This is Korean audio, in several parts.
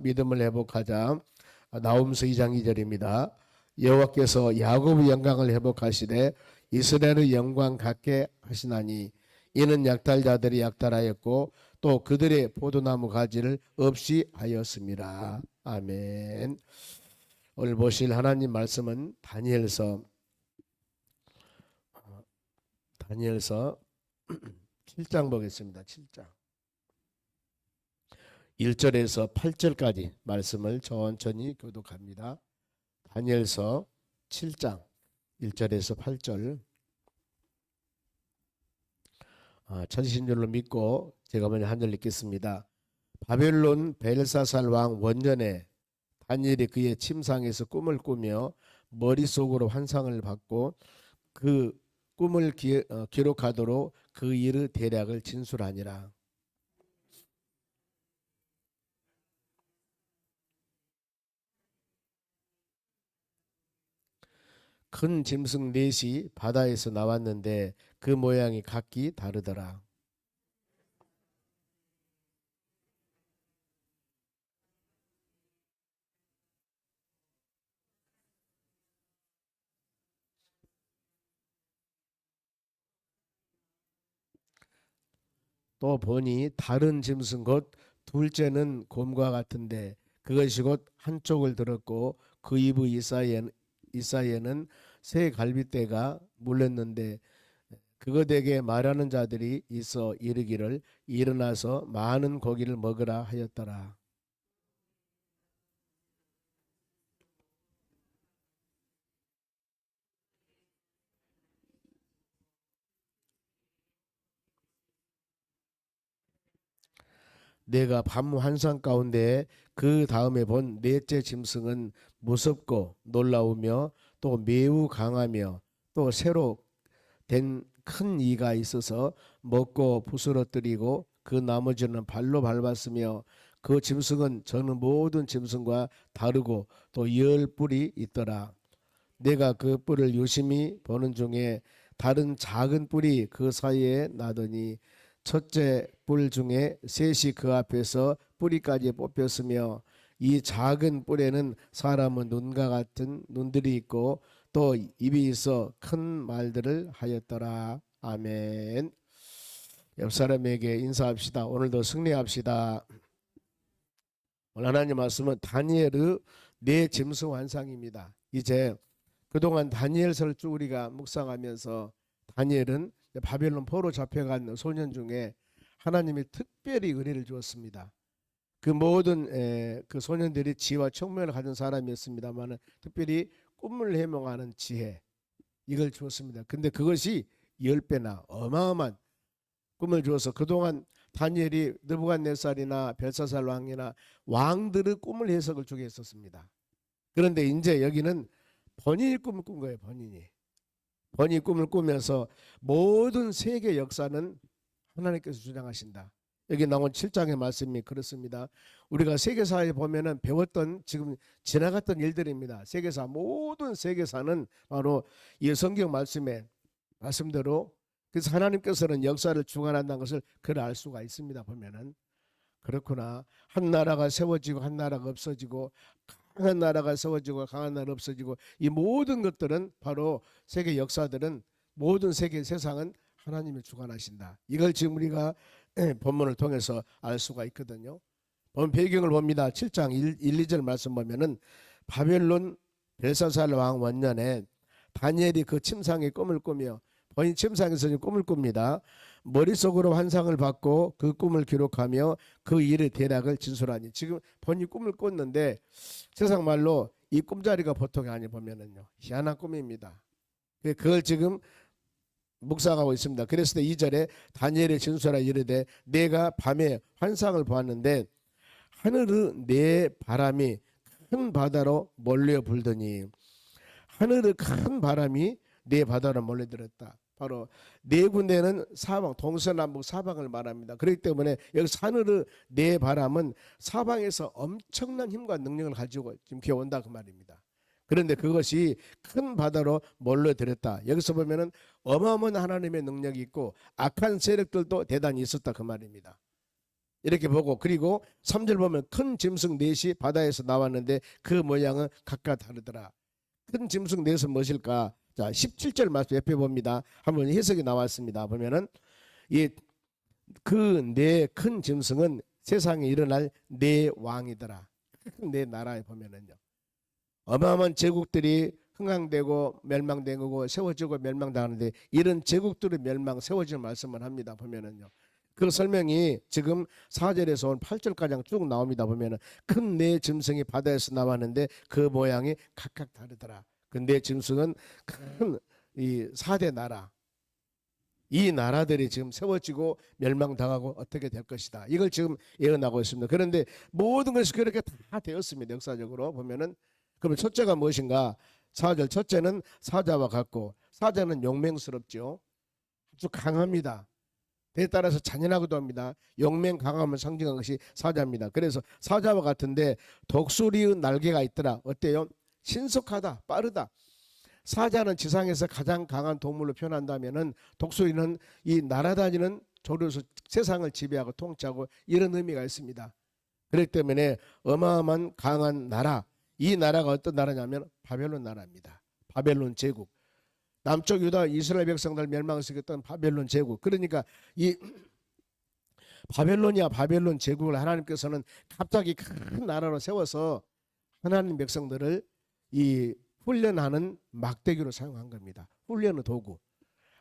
믿음을 회복하자. 나홈서 2장 2절입니다. 여호와께서 야곱의 영광을 회복하시되 이스라엘의 영광 같게 하시나니 이는 약탈자들이 약탈하였고 또 그들의 포도나무 가지를 없이 하였습니다. 아멘. 오늘 보실 하나님 말씀은 다니엘서 7장 보겠습니다. 7장 1절에서 8절까지 말씀을 천천히 교독합니다. 다니엘서 7장 1절에서 8절. 찾으신 줄로 믿고 제가 먼저 한 절 읽겠습니다. 바벨론 벨사살 왕 원년에 다니엘이 그의 침상에서 꿈을 꾸며 머릿속으로 환상을 받고 그 꿈을 기록하도록 그 일의 대략을 진술하니라. 큰 짐승 넷이 바다에서 나왔는데 그 모양이 각기 다르더라. 또 보니 다른 짐승 곧 둘째는 곰과 같은데 그것이 곧 한쪽을 들었고 그 입의 이사이에는 새 갈빗대가 물렸는데 그것에게 말하는 자들이 있어 이르기를 일어나서 많은 고기를 먹으라 하였더라. 내가 밤 환상 가운데 그 다음에 본 넷째 짐승은 무섭고 놀라우며 또 매우 강하며 또 새로 된 큰 이가 있어서 먹고 부스러뜨리고 그 나머지는 발로 밟았으며 그 짐승은 저는 모든 짐승과 다르고 또 열 뿔이 있더라. 내가 그 뿔을 유심히 보는 중에 다른 작은 뿔이 그 사이에 나더니 첫째 뿔 중에 셋이 그 앞에서 뿌리까지 뽑혔으며 이 작은 뿔에는 사람의 눈과 같은 눈들이 있고 또 입이 있어 큰 말들을 하였더라. 아멘. 옆 사람에게 인사합시다. 오늘도 승리합시다. 오늘 하나님 말씀은 다니엘의 네 짐승 환상입니다. 이제 그동안 다니엘서를 쭉 우리가 묵상하면서 다니엘은 바벨론 포로 잡혀간 소년 중에 하나님이 특별히 은혜를 주었습니다. 그 모든 그 소년들이 지혜와 청명을 가진 사람이었습니다만 특별히 꿈을 해몽하는 지혜 이걸 주었습니다. 근데 그것이 10배나 어마어마한 꿈을 주어서 그동안 다니엘이 느부갓네살이나 벨사살 왕이나 왕들의 꿈을 해석을 주게 했었습니다. 그런데 이제 여기는 본인이 꿈을 꾼 거예요. 본인이 꿈을 꾸면서 모든 세계 역사는 하나님께서 주장하신다. 여기 나온 7장의 말씀이 그렇습니다. 우리가 세계사에 보면은 배웠던 지금 지나갔던 일들입니다. 세계사 모든 세계사는 바로 이 성경 말씀의 말씀대로 그래서 하나님께서는 역사를 주관한다는 것을 그걸 알 수가 있습니다. 보면은 그렇구나. 한 나라가 세워지고 한 나라가 없어지고 강한 나라가 세워지고 강한 나라가 없어지고 이 모든 것들은 바로 세계 역사들은 모든 세계 세상은 하나님이 주관하신다. 이걸 지금 우리가 본문을 통해서 알 수가 있거든요. 본 배경을 봅니다. 7장 1, 2절 말씀 보면은 바벨론 벨사살 왕 원년에 다니엘이 그 침상의 꿈을 꾸며 본인 침상에서 꿈을 꿉니다. 머릿속으로 환상을 받고 그 꿈을 기록하며 그 일의 대략을 진술하니 지금 본인이 꿈을 꿨는데 세상 말로 이 꿈자리가 보통이 아니 보면은요 희한한 꿈입니다. 그걸 지금 묵상하고 있습니다. 그래서 2절에 다니엘의 진술하 이르되 내가 밤에 환상을 보았는데 하늘의 네 바람이 큰 바다로 몰려 불더니 하늘의 큰 바람이 네 바다로 몰려들었다. 바로 네 군데는 사방 동서남북 사방을 말합니다. 그렇기 때문에 여기서 하늘의 네 바람은 사방에서 엄청난 힘과 능력을 가지고 지금 기어온다 그 말입니다. 그런데 그것이 큰 바다로 몰려들었다. 여기서 보면은 어마어마한 하나님의 능력이 있고 악한 세력들도 대단히 있었다 그 말입니다. 이렇게 보고, 그리고 3절 보면 큰 짐승 넷이 바다에서 나왔는데 그 모양은 각각 다르더라. 큰 짐승 넷은 무엇일까? 자, 17절 말씀 옆에 봅니다. 한번 해석이 나왔습니다. 보면은 이 그 네 큰 짐승은 세상에 일어날 네 왕이더라. 네 나라에 보면은요, 어마어마한 제국들이 흥황되고 멸망되고 세워지고 멸망당하는데, 이런 제국들의 멸망 세워지는 말씀을 합니다. 보면은요, 그 설명이 지금 4절에서 온 8절까지 쭉 나옵니다. 보면은 큰 네 짐승이 바다에서 나왔는데 그 모양이 각각 다르더라. 그 네 짐승은 큰 이 4대 나라, 이 나라들이 지금 세워지고 멸망당하고 어떻게 될 것이다, 이걸 지금 예언하고 있습니다. 그런데 모든 것이 그렇게 다 되었습니다. 역사적으로 보면은. 그러면 첫째가 무엇인가? 4절, 첫째는 사자와 같고, 사자는 용맹스럽죠. 아주 강합니다. 때에 따라서 잔인하기도 합니다. 용맹 강함을 상징한 것이 사자입니다. 그래서 사자와 같은데 독수리의 날개가 있더라. 어때요? 신속하다, 빠르다. 사자는 지상에서 가장 강한 동물로 표현한다면은, 독수리는 이 날아다니는 조류에서 세상을 지배하고 통치하고 이런 의미가 있습니다. 그렇기 때문에 어마어마한 강한 나라, 이 나라가 어떤 나라냐면 바벨론 나라입니다. 바벨론 제국. 남쪽 유다 이스라엘 백성들 멸망시켰던 바벨론 제국. 그러니까 이 바벨론 제국을 하나님께서는 갑자기 큰 나라로 세워서 하나님 백성들을 이 훈련하는 막대기로 사용한 겁니다. 훈련의 도구.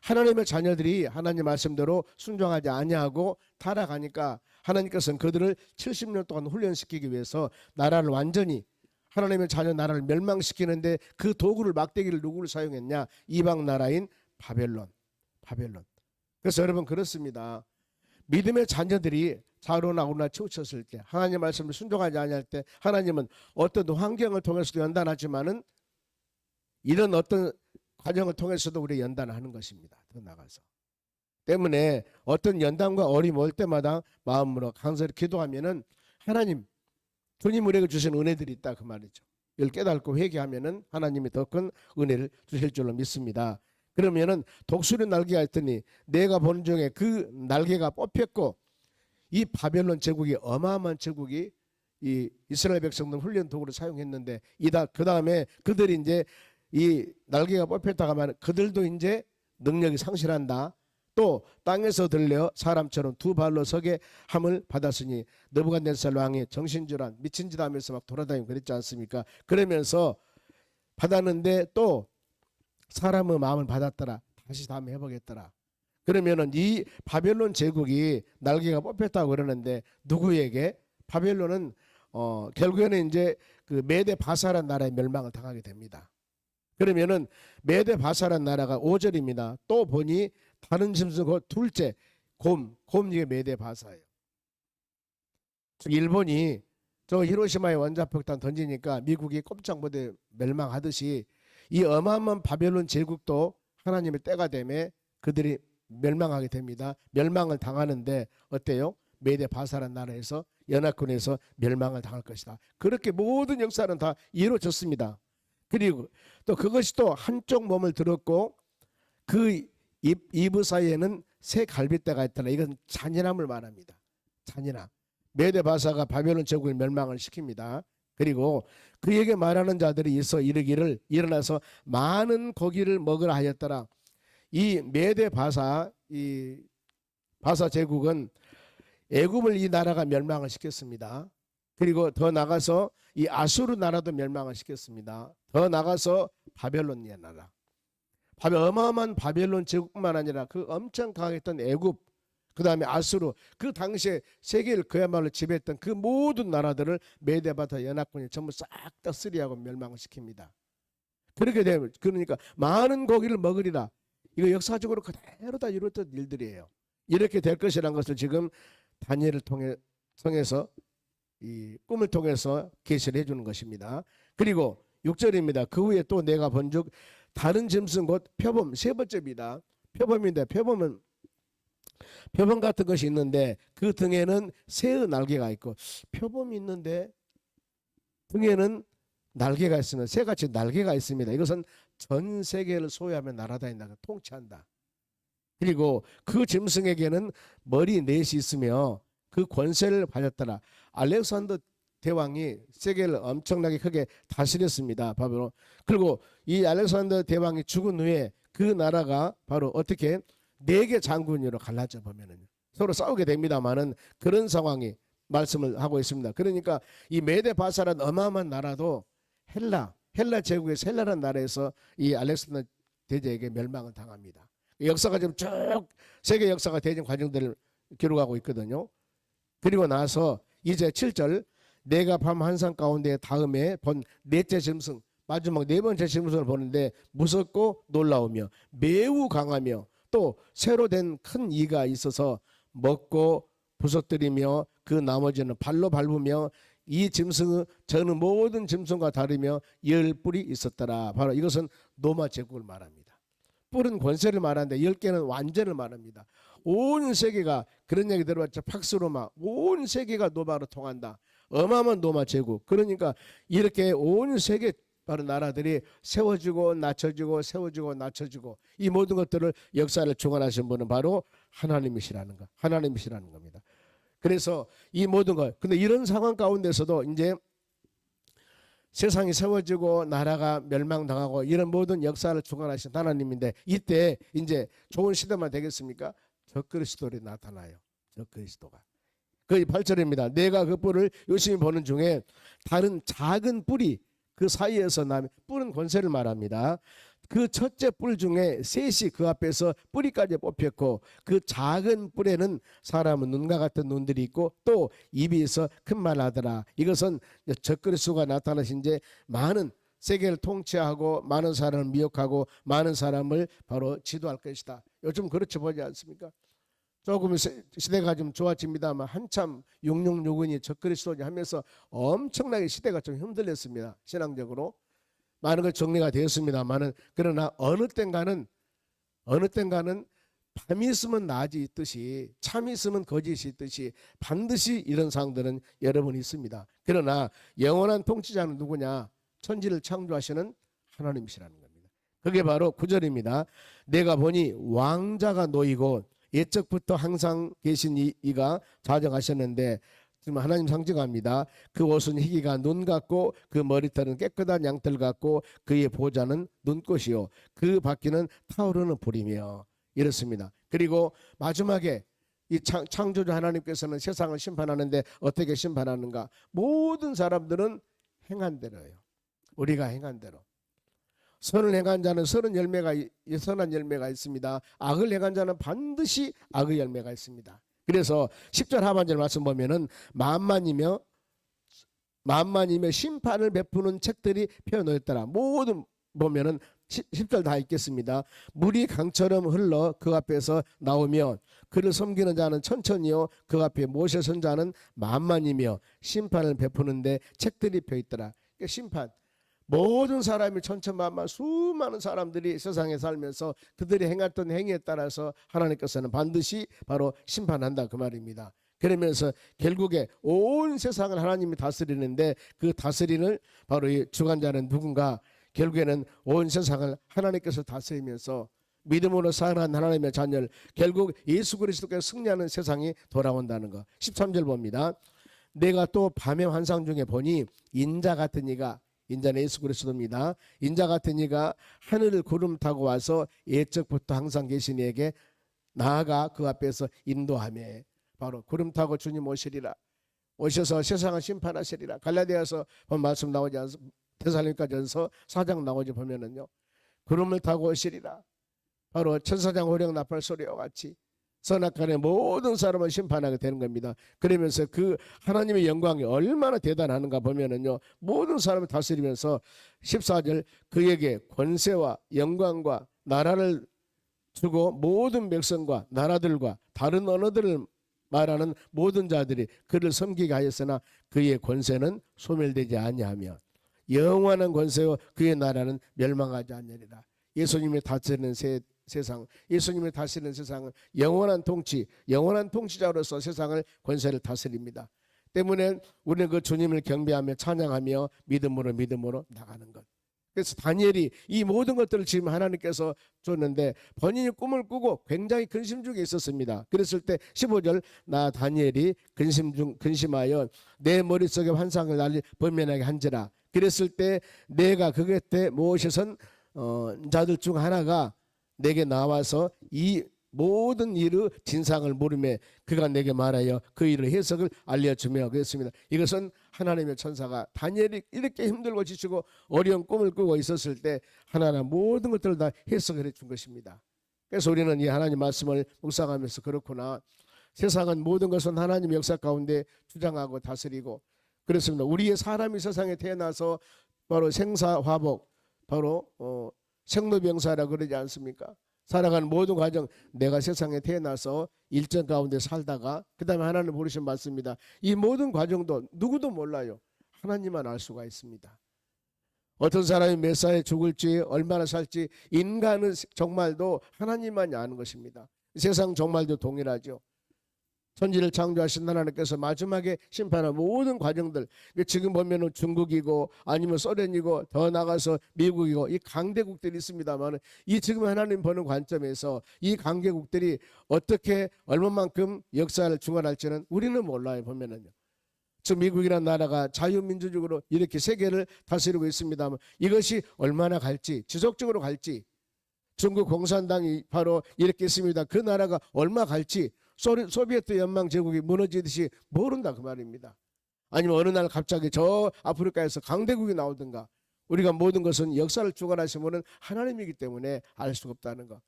하나님의 자녀들이 하나님 말씀대로 순종하지 아니하고 타락하니까 하나님께서는 그들을 70년 동안 훈련시키기 위해서 나라를 완전히, 하나님의 자녀 나라를 멸망시키는데 그 도구를, 막대기를 누구를 사용했냐? 이방 나라인 바벨론. 그래서 여러분 그렇습니다. 믿음의 자녀들이 자로나오나 치우쳤을 때, 하나님 말씀을 순종하지 아니할 때, 하나님은 어떤 환경을 통해서도 연단하지만은 이런 어떤 과정을 통해서도 우리 연단하는 것입니다. 더 나가서. 때문에 어떤 연단과 어려움이 올 때마다 마음으로 간절히 기도하면은 하나님, 주님 우리에게 주신 은혜들이 있다, 그 말이죠. 이걸 깨닫고 회개하면은 하나님이 더 큰 은혜를 주실 줄로 믿습니다. 그러면은 독수리 날개가 있더니 내가 보는 중에 그 날개가 뽑혔고, 이 바벨론 제국이 어마어마한 제국이 이 이스라엘 백성들 훈련 도구를 사용했는데, 그 다음에 그들이 이제 이 날개가 뽑혔다가 하면 그들도 이제 능력이 상실한다. 또 땅에서 들려 사람처럼 두 발로 서게 함을 받았으니 느부갓네살 왕이 정신질환 미친 짓 하면서 막 돌아다니고 그랬지 않습니까? 그러면서 받았는데 또 사람의 마음을 받았더라. 다시 다음에 해보겠더라. 그러면은 이 바벨론 제국이 날개가 뽑혔다고 그러는데 누구에게? 바벨론은 결국에는 이제 그 메데 바사란 나라의 멸망을 당하게 됩니다. 그러면은 메데 바사란 나라가 5절입니다. 또 보니 다른 짐승 곧 둘째 곰 이게 메데 바사예요. 즉 일본이 저 히로시마에 원자폭탄 던지니까 미국이 꼼짝 못해 멸망하듯이 이 어마어마한 바벨론 제국도 하나님의 때가 되매 그들이 멸망하게 됩니다. 멸망을 당하는데 어때요? 메데 바사란 나라에서 연합군에서 멸망을 당할 것이다. 그렇게 모든 역사는 다 이루어졌습니다. 그리고 또 그것이 또 한쪽 몸을 들었고 그 이브 사이에는 새 갈빗대가 있더라. 이건 잔인함을 말합니다. 잔인함. 메데 바사가 바벨론 제국을 멸망을 시킵니다. 그리고 그에게 말하는 자들이 있어 이르기를 일어나서 많은 고기를 먹으라 하였더라. 이 메데 바사, 이 바사 제국은 애굽을 이 나라가 멸망을 시켰습니다. 그리고 더 나가서 이 아수르 나라도 멸망을 시켰습니다. 더 나가서 바벨론의 나라. 어마어마한 바벨론 제국뿐만 아니라 그 엄청 강했던 애굽, 그 다음에 아수르, 그 당시에 세계를 그야말로 지배했던 그 모든 나라들을 메데바사 연합군이 전부 싹 다 쓰리하고 멸망을 시킵니다. 그렇게 되면 그러니까 많은 고기를 먹으리라. 이거 역사적으로 그대로 다 이루어졌던 일들이에요. 이렇게 될 것이라는 것을 지금 다니엘을 통해서 이 꿈을 통해서 계시를 해주는 것입니다. 그리고 6절입니다. 그 후에 또 내가 본즉 다른 짐승 곧 표범, 세 번째입니다. 표범인데 표범은 표범 같은 것이 있는데 그 등에는 새의 날개가 있고, 표범이 있는데 등에는 날개가 있으면 새같이 날개가 있습니다. 이것은 전 세계를 소유하며 날아다닌다, 통치한다. 그리고 그 짐승에게는 머리 넷이 있으며 그 권세를 가졌더라. 알렉산더 대왕이 세계를 엄청나게 크게 다스렸습니다. 바로 그리고 이 알렉산더 대왕이 죽은 후에 그 나라가 바로 어떻게 4개 장군으로 갈라져 보면은 서로 싸우게 됩니다만은 그런 상황이 말씀을 하고 있습니다. 그러니까 이 메데 바사란 어마어마한 나라도 헬라 제국에서 헬라라는 나라에서 이 알렉산더 대제에게 멸망을 당합니다. 역사가 지금 쭉 세계 역사가 대전 과정들을 기록하고 있거든요. 그리고 나서 이제 7절 내가 밤 한상 가운데 다음에 본 넷째 짐승 마지막 4번째 짐승을 보는데 무섭고 놀라우며 매우 강하며 또 새로 된 큰 이가 있어서 먹고 부서뜨리며 그 나머지는 발로 밟으며 이 짐승은 저는 모든 짐승과 다르며 10뿔이 있었더라. 바로 이것은 로마 제국을 말합니다. 뿔은 권세를 말하는데 10개는 완전을 말합니다. 온 세계가 그런 얘기 들어봤죠. 팍스로마 온 세계가 로마로 통한다. 어마어마한 로마 제국. 그러니까 이렇게 온 세계 바로 나라들이 세워지고 낮춰지고 세워지고 낮춰지고 이 모든 것들을 역사를 주관하신 분은 바로 하나님이시라는 겁니다. 그래서 이 모든 것 근데 이런 상황 가운데서도 이제 세상이 세워지고 나라가 멸망당하고 이런 모든 역사를 주관하신 하나님인데 이때 이제 좋은 시대만 되겠습니까? 적그리스도들이 나타나요. 적그리스도가. 그 8절입니다. 내가 그 뿔을 유심히 보는 중에 다른 작은 뿔이 그 사이에서 나면 뿔은 권세를 말합니다. 그 첫째 뿔 중에 셋이 그 앞에서 뿌리까지 뽑혔고 그 작은 뿔에는 사람은 눈과 같은 눈들이 있고 또 입이 있어 큰 말 하더라. 이것은 적그리스도가 나타나신 지 많은 세계를 통치하고 많은 사람을 미혹하고 많은 사람을 바로 지도할 것이다. 요즘 그렇지 보지 않습니까? 조금 시대가 좀 좋아집니다만 한참 666이 적그리스도니 하면서 엄청나게 시대가 좀 흔들렸습니다. 신앙적으로 많은 것 정리가 되었습니다만은 그러나 어느 땐가는 밤이 있으면 낮이 있듯이 참이 있으면 거짓이 있듯이 반드시 이런 상황들은 여러분 있습니다. 그러나 영원한 통치자는 누구냐? 천지를 창조하시는 하나님이시라는 겁니다. 그게 바로 9절입니다. 내가 보니 왕자가 놓이고 옛적부터 항상 계신 이가 좌정하셨는데 지금 하나님 상징합니다. 그 옷은 희기가 눈 같고 그 머리털은 깨끗한 양털 같고 그의 보좌는 눈꽃이요 그 바퀴는 타오르는 불이며 이렇습니다. 그리고 마지막에 이 창조주 하나님께서는 세상을 심판하는데 어떻게 심판하는가? 모든 사람들은 행한 대로예요. 우리가 행한 대로. 선을 행한 자는 선한 열매가 있습니다. 악을 행한 자는 반드시 악의 열매가 있습니다. 그래서 10절 하반절 말씀 보면은 만만이며 심판을 베푸는 책들이 펴놓였더라. 모든 보면은 10절 다 읽겠습니다. 물이 강처럼 흘러 그 앞에서 나오며 그를 섬기는 자는 천천히요 그 앞에 모세 선 자는 만만이며 심판을 베푸는데 책들이 펴 있더라. 그러니까 심판 모든 사람이 천천만만 수많은 사람들이 세상에 살면서 그들이 행했던 행위에 따라서 하나님께서는 반드시 바로 심판한다 그 말입니다. 그러면서 결국에 온 세상을 하나님이 다스리는데 그 다스리는 바로 이 주관자는 누군가? 결국에는 온 세상을 하나님께서 다스리면서 믿음으로 살아가는 하나님의 자녀를 결국 예수 그리스도께서 승리하는 세상이 돌아온다는 것. 13절 봅니다. 내가 또 밤의 환상 중에 보니 인자 같은 이가 인자는 예수 그리스도입니다. 인자 같은 이가 하늘을 구름 타고 와서 옛적부터 항상 계신 이에게 나아가 그 앞에서 인도하며 바로 구름 타고 주님 오시리라. 오셔서 세상을 심판하시리라. 갈라디아서 본 말씀 나오지 않습니까? 데살로니가전서 4장 나오지 보면은요. 구름을 타고 오시리라. 바로 천사장 호령 나팔 소리와 같이 선악간의 모든 사람을 심판하게 되는 겁니다. 그러면서 그 하나님의 영광이 얼마나 대단한가 보면은요. 모든 사람을 다스리면서 14절 그에게 권세와 영광과 나라를 주고 모든 백성과 나라들과 다른 언어들을 말하는 모든 자들이 그를 섬기게 하였으나 그의 권세는 소멸되지 아니하며 영원한 권세와 그의 나라는 멸망하지 않으리라. 예수님이 다스리는 세상, 예수님이 다스리는 세상은 영원한 통치, 영원한 통치자로서 세상을 권세를 다스립니다. 때문에 우리는 그 주님을 경배하며 찬양하며 믿음으로 나가는 것. 그래서 다니엘이 이 모든 것들을 지금 하나님께서 줬는데 본인이 꿈을 꾸고 굉장히 근심 중에 있었습니다. 그랬을 때 15절 나 다니엘이 근심하여 내 머릿속에 환상을 날리 번면하게 한지라. 그랬을 때 내가 그 곁에 모시선 자들 중 하나가 내게 나와서 이 모든 일의 진상을 물으며 그가 내게 말하여 그 일의 해석을 알려주며 그랬습니다. 이것은 하나님의 천사가 다니엘이 이렇게 힘들고 지치고 어려운 꿈을 꾸고 있었을 때 하나님 모든 것들을 다 해석을 해준 것입니다. 그래서 우리는 이 하나님 말씀을 묵상하면서 그렇구나, 세상은 모든 것은 하나님의 역사 가운데 주장하고 다스리고 그렇습니다. 우리의 사람이 세상에 태어나서 바로 생사화복, 바로 생로병사라 그러지 않습니까? 살아가는 모든 과정, 내가 세상에 태어나서 일정 가운데 살다가 그 다음에 하나님 부르신 맞습니다. 이 모든 과정도 누구도 몰라요. 하나님만 알 수가 있습니다. 어떤 사람이 몇 살에 죽을지 얼마나 살지 인간은 정말도 하나님만이 아는 것입니다. 세상 정말도 동일하죠. 천지를 창조하신 하나님께서 마지막에 심판한 모든 과정들, 지금 보면은 중국이고 아니면 소련이고 더 나가서 미국이고 이 강대국들이 있습니다만 이 지금 하나님 보는 관점에서 이 강대국들이 어떻게 얼마만큼 역사를 중환할지는 우리는 몰라요. 보면은요. 지금 미국이라는 나라가 자유민주적으로 이렇게 세계를 다스리고 있습니다만 이것이 얼마나 갈지, 지속적으로 갈지, 중국 공산당이 바로 이렇게 있습니다. 그 나라가 얼마 갈지 소비에트 연방 제국이 무너지듯이 모른다 그 말입니다. 아니면 어느 날 갑자기 저 아프리카에서 강대국이 나오든가. 우리가 모든 것은 역사를 주관하신 분은 하나님이기 때문에 알 수가 없다는 거.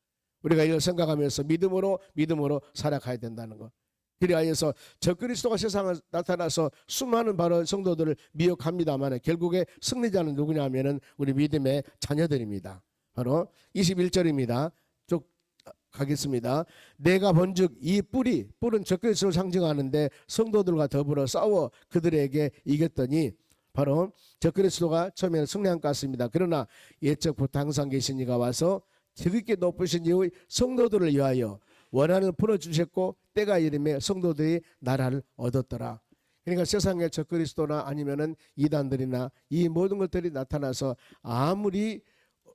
우리가 이걸 생각하면서 믿음으로 살아가야 된다는 거. 그리하여서 적그리스도가 세상에 나타나서 수많은 바로 성도들을 미혹합니다만 결국에 승리자는 누구냐 하면은 우리 믿음의 자녀들입니다. 바로 21절입니다. 쭉 가겠습니다. 내가 본즉 이 뿔은 적그리스도를 상징하는데 성도들과 더불어 싸워 그들에게 이겼더니 바로 적그리스도가 처음에는 승리한 것 같습니다. 그러나 옛적부터 항상 계신 이가 와서 지극히 높으신 이의 성도들을 위하여 원한을 풀어주셨고 때가 이르매 성도들이 나라를 얻었더라. 그러니까 세상에 적그리스도나 아니면은 이단들이나 이 모든 것들이 나타나서 아무리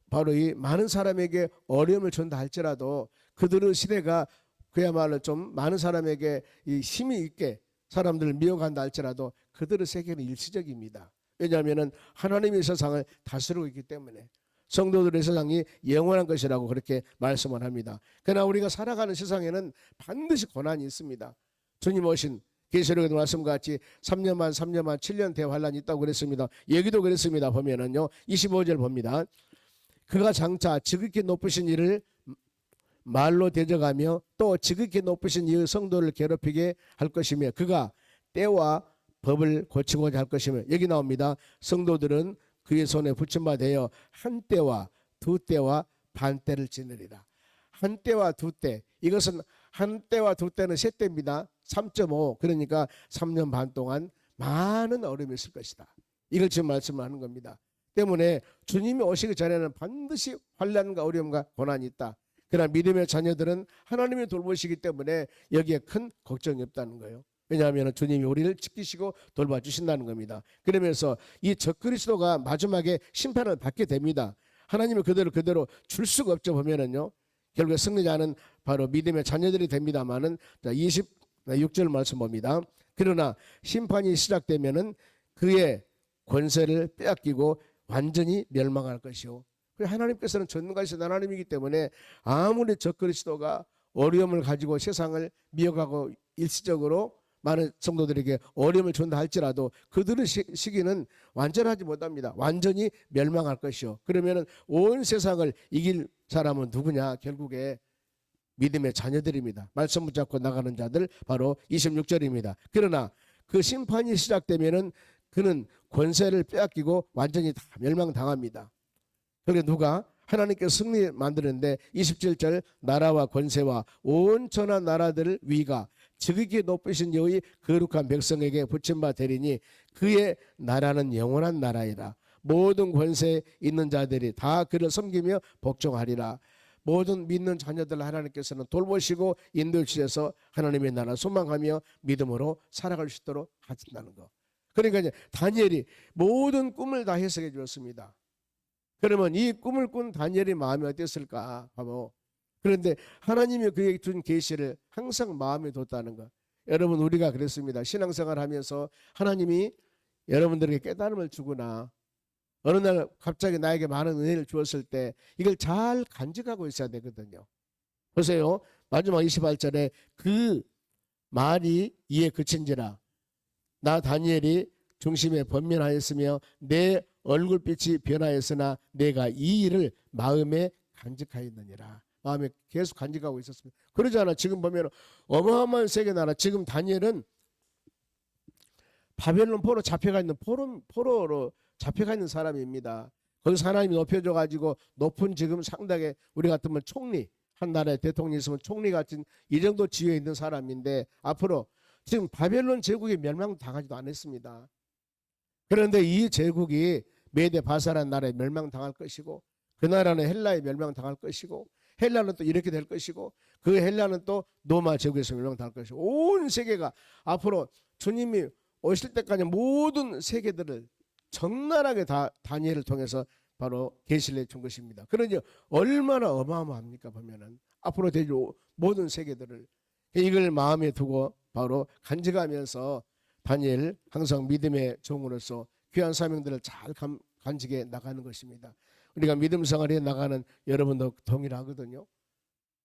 바로 이 많은 사람에게 어려움을 준다 할지라도 그들의 시대가 그야말로 좀 많은 사람에게 이 힘이 있게 사람들을 미혹한다 할지라도 그들의 세계는 일시적입니다. 왜냐하면 하나님의 세상을 다스리고 있기 때문에 성도들의 세상이 영원한 것이라고 그렇게 말씀을 합니다. 그러나 우리가 살아가는 세상에는 반드시 고난이 있습니다. 주님 오신 계시록의 말씀과 같이 3년만 7년 대환란이 있다고 그랬습니다. 여기도 그랬습니다. 보면은요 25절 봅니다. 그가 장차 지극히 높으신 이를 말로 대적하며 또 지극히 높으신 이의 성도를 괴롭히게 할 것이며 그가 때와 법을 고치고자 할 것이며 여기 나옵니다. 성도들은 그의 손에 붙임바 되어 한 때와 두 때와 반 때를 지내리라. 한 때와 두 때, 이것은 한 때와 두 때는 세 때입니다. 3.5 그러니까 3년 반 동안 많은 어려움이 있을 것이다. 이걸 지금 말씀을 하는 겁니다. 때문에 주님이 오시기 전에는 반드시 환난과 어려움과 고난이 있다. 그러나 믿음의 자녀들은 하나님이 돌보시기 때문에 여기에 큰 걱정이 없다는 거예요. 왜냐하면 주님이 우리를 지키시고 돌봐주신다는 겁니다. 그러면서 이 적그리스도가 마지막에 심판을 받게 됩니다. 하나님은 그대로 줄 수가 없죠. 보면은요. 결국에 승리자는 바로 믿음의 자녀들이 됩니다만은 26절 말씀 봅니다. 그러나 심판이 시작되면은 그의 권세를 빼앗기고 완전히 멸망할 것이요. 하나님께서는 전능하신 하나님이기 때문에 아무리 적그리스도가 어려움을 가지고 세상을 미혹하고 일시적으로 많은 성도들에게 어려움을 준다 할지라도 그들의 시기는 완전하지 못합니다. 완전히 멸망할 것이요. 그러면 온 세상을 이길 사람은 누구냐? 결국에 믿음의 자녀들입니다. 말씀 붙잡고 나가는 자들 바로 26절입니다. 그러나 그 심판이 시작되면은 그는 권세를 빼앗기고 완전히 다 멸망당합니다. 그게 누가? 하나님께서 승리 만드는데 27절 나라와 권세와 온 천하 나라들을 위가 지극히 높으신 여의 거룩한 백성에게 붙임 바 되리니 그의 나라는 영원한 나라이라. 모든 권세 있는 자들이 다 그를 섬기며 복종하리라. 모든 믿는 자녀들 하나님께서는 돌보시고 인도해 주셔서 하나님의 나라 소망하며 믿음으로 살아갈 수 있도록 하신다는 거. 그러니까 이제 다니엘이 모든 꿈을 다 해석해 주었습니다. 그러면 이 꿈을 꾼 다니엘의 마음이 어땠을까? 바로 그런데 하나님이 그에게 준 계시를 항상 마음에 뒀다는 것. 여러분 우리가 그랬습니다. 신앙생활하면서 하나님이 여러분들에게 깨달음을 주거나 어느 날 갑자기 나에게 많은 은혜를 주었을 때 이걸 잘 간직하고 있어야 되거든요. 보세요. 마지막 28절에 그 말이 이에 그친지라 나 다니엘이 중심에 번면하였으며 내 얼굴빛이 변하였으나 내가 이 일을 마음에 간직하였느니라. 마음에 계속 간직하고 있었습니다. 그러잖아. 지금 보면 어마어마한 세계 나라. 지금 다니엘은 바벨론 포로 잡혀가 있는 포로로 잡혀가 있는 사람입니다. 거기서 하나님이 높여줘 가지고 높은 지금 상당히 우리 같으면 총리 한 나라의 대통령이 있으면 총리 같은 이 정도 지위에 있는 사람인데 앞으로 지금 바벨론 제국이 멸망당하지도 않았습니다. 그런데 이 제국이 메데 바사라는 나라에 멸망당할 것이고 그 나라는 헬라에 멸망당할 것이고 헬라는 또 이렇게 될 것이고 그 헬라는 또 로마 제국에서 멸망당할 것이고 온 세계가 앞으로 주님이 오실 때까지 모든 세계들을 적나라하게 다 다니엘을 통해서 바로 계시를 준 것입니다. 그러니 얼마나 어마어마합니까? 보면은 앞으로 될 모든 세계들을 이걸 마음에 두고 바로 간직하면서 다니엘 항상 믿음의 종으로서 귀한 사명들을 잘 간직해 나가는 것입니다. 우리가 믿음 생활에 나가는 여러분도 동일하거든요.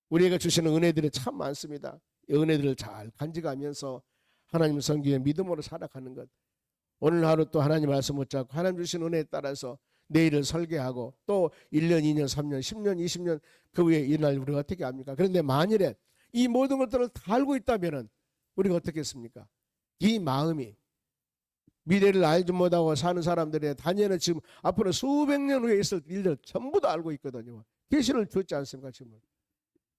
우리에게 주시는 은혜들이 참 많습니다. 이 은혜들을 잘 간직하면서 하나님 섬기에 믿음으로 살아가는 것. 오늘 하루 또 하나님 말씀 붙잡고 하나님 주신 은혜에 따라서 내일을 설계하고 또 1년, 2년, 3년, 10년, 20년 그 후에 일어날 우리가 어떻게 합니까? 그런데 만일에 이 모든 것들을 다 알고 있다면 우리가 어떻게 했습니까? 이 마음이 미래를 알지 못하고 사는 사람들의 다니엘은 지금 앞으로 수백 년 후에 있을 일들 전부 다 알고 있거든요. 계시를 줬지 않습니까? 지금.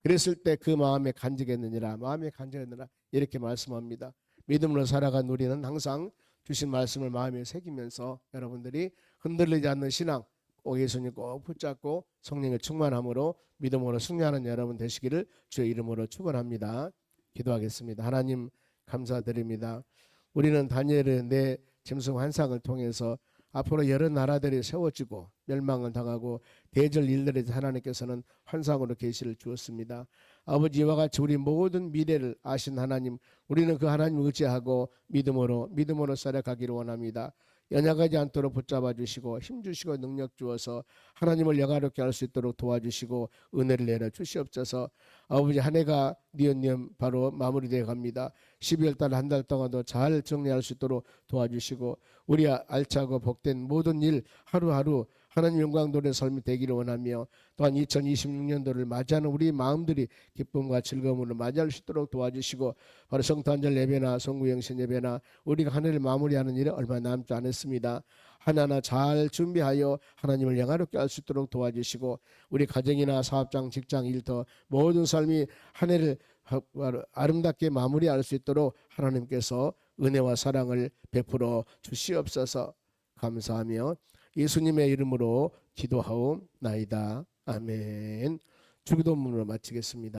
그랬을 때 그 마음에 간직했느니라 마음에 간직했느니라 이렇게 말씀합니다. 믿음으로 살아간 우리는 항상 주신 말씀을 마음에 새기면서 여러분들이 흔들리지 않는 신앙 꼭 예수님 꼭 붙잡고 성령의 충만함으로 믿음으로 승리하는 여러분 되시기를 주의 이름으로 축원합니다. 기도하겠습니다. 하나님 감사드립니다. 우리는 다니엘의 내 짐승 환상을 통해서 앞으로 여러 나라들이 세워지고 멸망을 당하고 대절 일들에 하나님께서는 환상으로 계시를 주었습니다. 아버지와 같이 우리 모든 미래를 아신 하나님, 우리는 그 하나님을 의지하고 믿음으로 살아가기를 원합니다. 연약하지 않도록 붙잡아 주시고 힘 주시고 능력 주어서 하나님을 영화롭게 할 수 있도록 도와주시고 은혜를 내려 주시옵소서. 아버지 한 해가 니은니은 바로 마무리되어 갑니다. 12월 달 한 달 동안도 잘 정리할 수 있도록 도와주시고 우리 알차고 복된 모든 일 하루하루 하나님 영광 돌의 삶이 되기를 원하며 또한 2026년도를 맞이하는 우리 마음들이 기쁨과 즐거움으로 맞이할 수 있도록 도와주시고 바로 성탄절 예배나 성구영신 예배나 우리가 한 해를 마무리하는 일에 얼마 남지 않았습니다. 하나하나 잘 준비하여 하나님을 영화롭게 할 수 있도록 도와주시고 우리 가정이나 사업장 직장 일터 모든 삶이 한 해를 아름답게 마무리할 수 있도록 하나님께서 은혜와 사랑을 베풀어 주시옵소서. 감사하며 예수님의 이름으로 기도하옵나이다. 아멘. 주기도문으로 마치겠습니다.